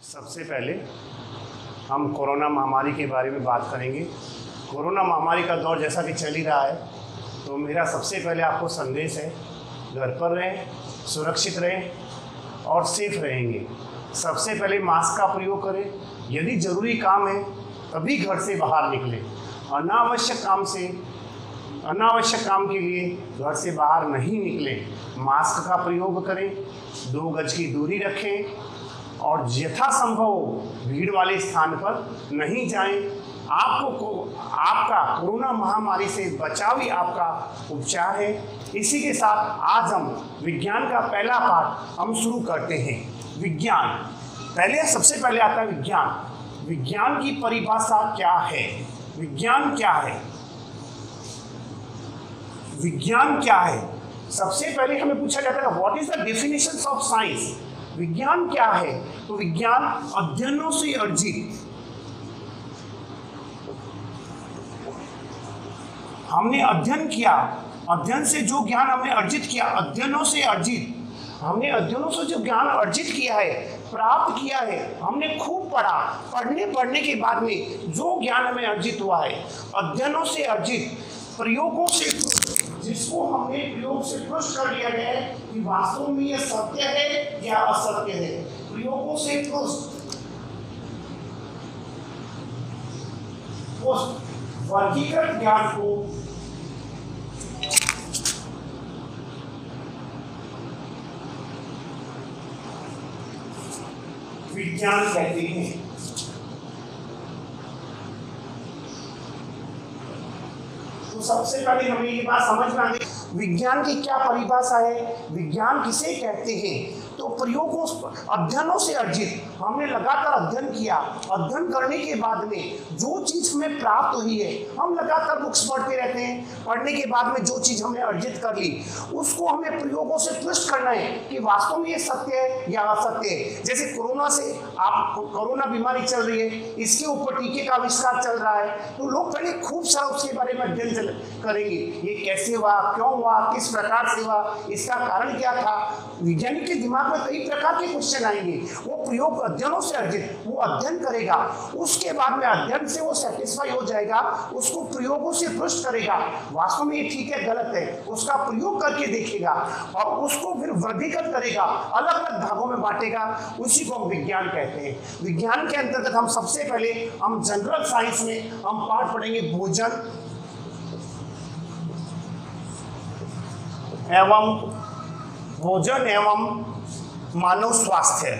सबसे पहले हम कोरोना महामारी के बारे में बात करेंगे। कोरोना महामारी का दौर जैसा कि चल ही रहा है, तो मेरा सबसे पहले आपको संदेश है, घर पर रहें, सुरक्षित रहें और सेफ रहेंगे। सबसे पहले मास्क का प्रयोग करें। यदि ज़रूरी काम है तभी घर से बाहर निकलें। अनावश्यक काम के लिए घर से बाहर नहीं निकलें। मास्क का प्रयोग करें, 2 गज की दूरी रखें और यथासंभव भीड़ वाले स्थान पर नहीं जाएं। आपका कोरोना महामारी से बचाव ही आपका उपचार है। इसी के साथ आज हम विज्ञान का पहला पाठ हम शुरू करते हैं। विज्ञान सबसे पहले आता है विज्ञान। विज्ञान की परिभाषा क्या है? विज्ञान क्या है? विज्ञान क्या है? सबसे पहले हमें पूछा जाता है what is the definition of science. विज्ञान क्या है? तो विज्ञान अध्ययनों से अर्जित, हमने अध्ययन किया, अध्ययन से जो ज्ञान हमने अर्जित किया, अध्ययनों से अर्जित, हमने अध्ययनों से जो ज्ञान अर्जित किया है, प्राप्त किया है, हमने खूब पढ़ा, पढ़ने के बाद में जो ज्ञान हमें अर्जित हुआ है, अध्ययनों से अर्जित, प्रयोगों से, जिसको हमने प्रयोग से पुष्ट कर लिया गया है कि वास्तव में यह सत्य है या असत्य है। प्रयोगों से पुष्ट, उस वर्गीकृत ज्ञान को विज्ञान कहते हैं। तो सबसे पहले हमें ये बात समझ में आनी, विज्ञान की क्या परिभाषा है, विज्ञान किसे कहते हैं। तो प्रयोगों, अध्ययनों से अर्जित, हमने लगातार अध्ययन किया, अध्ययन करने के बाद में जो चीज हमें प्राप्त हुई है, हम लगातार बुक्स पढ़ते रहते हैं, पढ़ने के बाद में जो चीज हमने अर्जित कर ली उसको हमें प्रयोगों से पुष्ट करना है कि वास्तव में ये सत्य है या असत्य है। जैसे कोरोना बीमारी चल रही है, इसके ऊपर टीके का आविष्कार चल रहा है, तो लोग पहले खूब सारा उसके बारे में अध्ययन करेंगे। ये कैसे हुआ, क्यों हुआ, किस प्रकार से हुआ, इसका कारण क्या था। वैज्ञानिक के दिमाग में कई प्रकार के क्वेश्चन आएंगे। वो प्रयोग अध्ययनों से अर्जित, वो अध्ययन करेगा, उसके बाद में अध्ययन से वो सेटिस्फाई हो जाएगा, उसको प्रयोगों से पुष्ट करेगा, वास्तव में ये ठीक है गलत है, उसका प्रयोग करके देखेगा और उसको फिर वर्गीकृत करेगा, अलग अलग भागों में बांटेगा। उसी को हम विज्ञान कहते हैं। विज्ञान के अंतर्गत हम सबसे पहले हम जनरल साइंस में हम पाठ पढ़ेंगे भोजन एवं मानव स्वास्थ्य।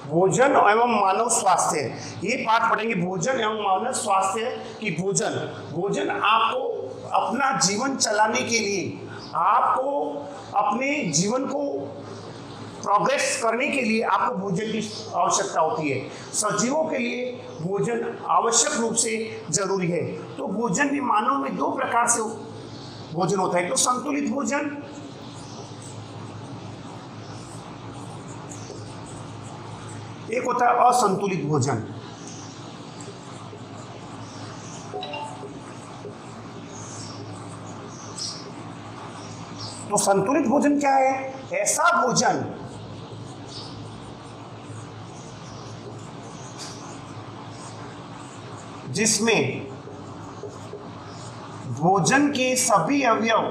भोजन एवं मानव स्वास्थ्य, ये पाठ पढ़ेंगे भोजन एवं मानव स्वास्थ्य की भोजन आपको अपना जीवन चलाने के लिए, आपको अपने जीवन को प्रोग्रेस करने के लिए आपको भोजन की आवश्यकता होती है। सजीवों के लिए भोजन आवश्यक रूप से जरूरी है। तो भोजन भी मानव में 2 प्रकार से भोजन होता है। तो संतुलित भोजन, एक होता है असंतुलित भोजन। तो संतुलित भोजन क्या है? ऐसा भोजन जिसमें भोजन के सभी अवयव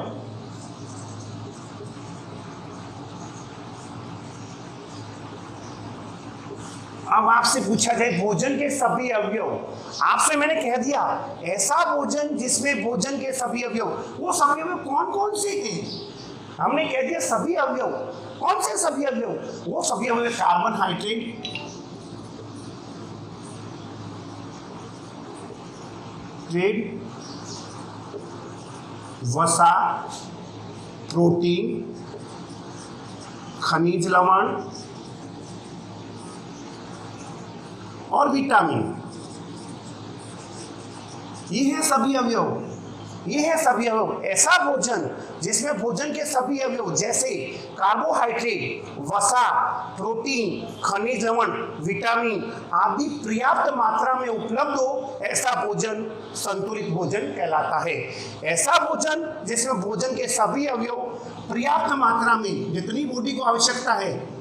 अब आपसे पूछा जाए भोजन के सभी अवयव, आपसे मैंने कह दिया ऐसा भोजन जिसमें भोजन के सभी अवयव, वो सभी अवयव कौन कौन से हैं? हमने कह दिया सभी अवयव। कौन से सभी अवयव? वो सभी अवयव कार्बोहाइड्रेट, वसा, प्रोटीन, खनिज लवण और विटामिन, ये है सभी अवयव। ये है सभी अवयव। ऐसा भोजन जिसमें भोजन के सभी अवयव जैसे कार्बोहाइड्रेट, वसा, प्रोटीन, खनिज लवण, विटामिन आदि पर्याप्त मात्रा में उपलब्ध हो, ऐसा भोजन संतुलित भोजन कहलाता है। ऐसा भोजन जिसमें भोजन के सभी अवयव पर्याप्त मात्रा में जितनी बॉडी को आवश्यकता है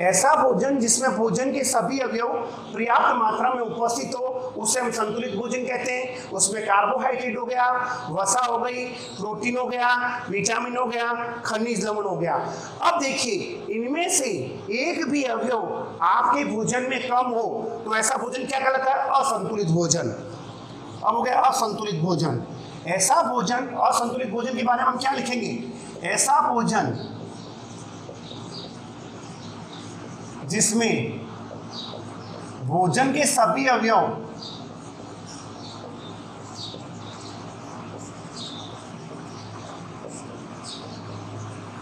ऐसा भोजन जिसमें भोजन के सभी अवयव पर्याप्त मात्रा में उपस्थित हो उसे हम संतुलित भोजन कहते हैं। उसमें कार्बोहाइड्रेट हो गया, वसा हो गई, प्रोटीन हो गया, विटामिन हो गया, खनिज लवण हो गया। अब देखिए इनमें से एक भी अवयव आपके भोजन में कम हो तो ऐसा भोजन क्या कहलाता है? असंतुलित भोजन। अब हो गया असंतुलित भोजन। ऐसा भोजन, असंतुलित भोजन के बारे में हम क्या लिखेंगे? ऐसा भोजन जिसमें भोजन के सभी अवयव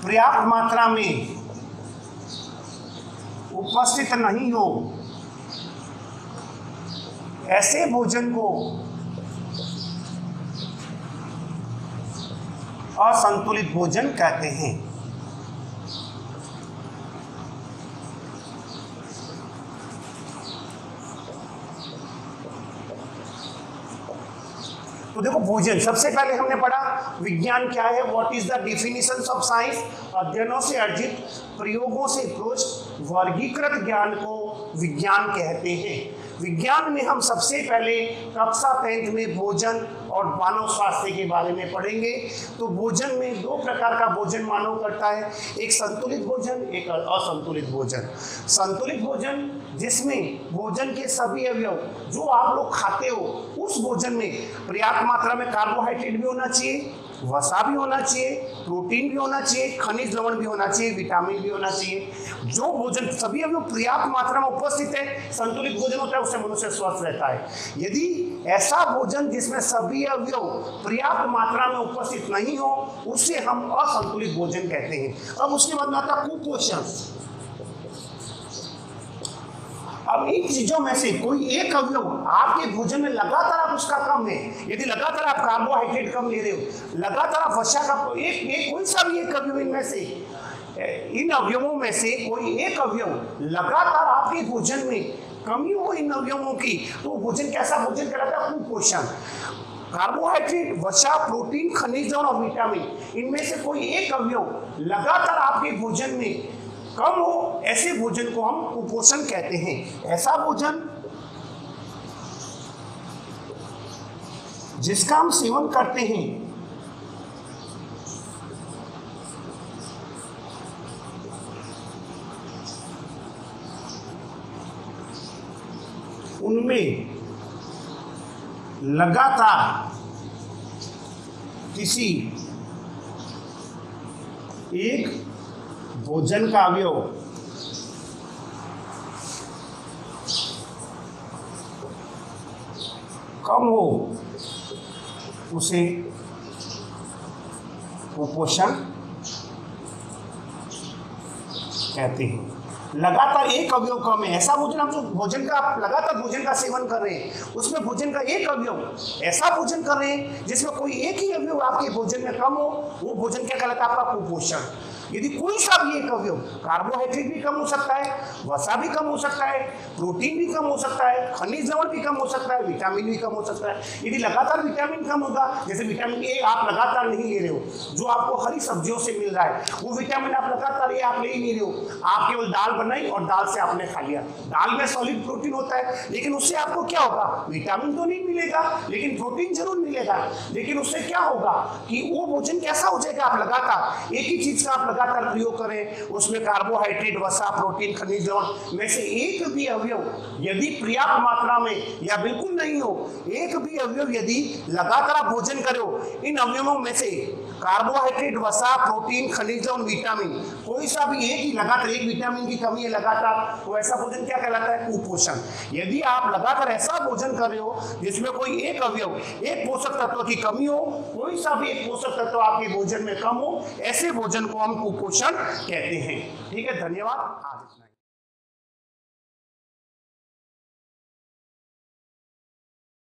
पर्याप्त मात्रा में उपस्थित नहीं हो, ऐसे भोजन को असंतुलित भोजन कहते हैं। तो देखो भोजन, सबसे पहले हमने पढ़ा विज्ञान क्या है, what is the definition of science. अध्ययनों से अर्जित, प्रयोगों से पृष्ठ वर्गीकृत ज्ञान को विज्ञान कहते हैं। विज्ञान में हम सबसे पहले कक्षा 10 में भोजन और मानव स्वास्थ्य के बारे में पढ़ेंगे। तो भोजन में दो प्रकार का भोजन मानव करता है, एक संतुलित भोजन, एक असंतुलित भोजन। संतुलित भोजन जिसमें भोजन के सभी अवयव जो आप लोग खाते हो उस भोजन में पर्याप्त मात्रा में कार्बोहाइड्रेट भी होना चाहिए, वसा भी होना चाहिए, प्रोटीन भी होना चाहिए, खनिज लवण भी होना चाहिए, विटामिन भी होना चाहिए। जो भोजन सभी अवयव पर्याप्त मात्रा में उपस्थित है, संतुलित भोजन होता है, उससे मनुष्य स्वस्थ रहता है। यदि ऐसा भोजन जिसमें सभी अवयव पर्याप्त मात्रा में उपस्थित नहीं हो उसे हम असंतुलित भोजन कहते हैं। अब उसके बाद में आता कुपोषण। अब इन चीजों में से कोई एक अवयव आपके भोजन में लगातार आप उसका कम है, यदि लगातार आप कार्बोहाइड्रेट कम ले रहे हो, लगातार आप वसा का एक कोई सा भी एक अवयव इनमें से, इन अवयवों में से कोई एक अवयव लगातार आपके भोजन में कमी हो इन अवयवों की, तो भोजन कैसा भोजन कहलाता है? कुपोषण। कार्बोहाइड्रेट, वसा, प्रोटीन, खनिज और विटामिन, इनमें से कोई एक अवयव लगातार आपके भोजन में कम हो, ऐसे भोजन को हम कुपोषण कहते हैं। ऐसा भोजन जिसका हम सेवन करते हैं उनमें लगातार किसी एक भोजन का अवयव कम हो उसे कुपोषण कहते हैं। लगातार एक अवयव कम है, ऐसा भोजन, हम जो भोजन का लगातार भोजन का सेवन कर रहे हैं उसमें भोजन का एक अवयव, ऐसा भोजन कर रहे हैं जिसमें कोई एक ही अवयव आपके भोजन में कम हो, वो भोजन क्या कहलाता है? आपका कुपोषण। यदि कोई सा भी एक अवयव, कार्बोहाइड्रेट भी कम हो सकता है, वसा भी कम हो सकता है, प्रोटीन भी कम हो सकता है, खनिज लवण भी कम हो सकता है, विटामिन भी कम हो सकता है। यदि लगातार विटामिन कम होगा, जैसे विटामिन ए आप लगातार नहीं ले रहे हो, जो आपको हरी सब्जियों से मिल रहा है, वो विटामिन आप लगातार ये आप ले ही नहीं रहे हो, आप केवल दाल बनाई और दाल से आपने खा लिया। दाल में सॉलिड प्रोटीन होता है, लेकिन उससे आपको क्या होगा? विटामिन तो नहीं मिलेगा, लेकिन प्रोटीन जरूर मिलेगा। लेकिन उससे क्या होगा कि वो भोजन कैसा हो जाएगा? आप लगातार एक ही चीज का आप लगातार प्रयोग करें, उसमें कार्बोहाइड्रेट, वसा, प्रोटीन, खनिज लवण में से एक भी अवयव यदि पर्याप्त मात्रा में या बिल्कुल नहीं हो, एक भी अवयव यदि लगातार आप भोजन करो, इन अवयवों में से कार्बोहाइड्रेट, वसा, प्रोटीन, खनिज लवण, विटामिन, कोई सा भी एक ही लगातार, एक विटामिन की कमी है लगातार, तो ऐसा भोजन क्या कहलाता है? कुपोषण। यदि आप लगातार ऐसा भोजन कर रहे हो जिसमें कोई एक अवयव, एक पोषक तत्व की कमी हो, कोई सा भी एक पोषक तत्व आपके भोजन में कम हो, ऐसे भोजन को हम कुपोषण कहते हैं। ठीक है, धन्यवाद। आज इतना।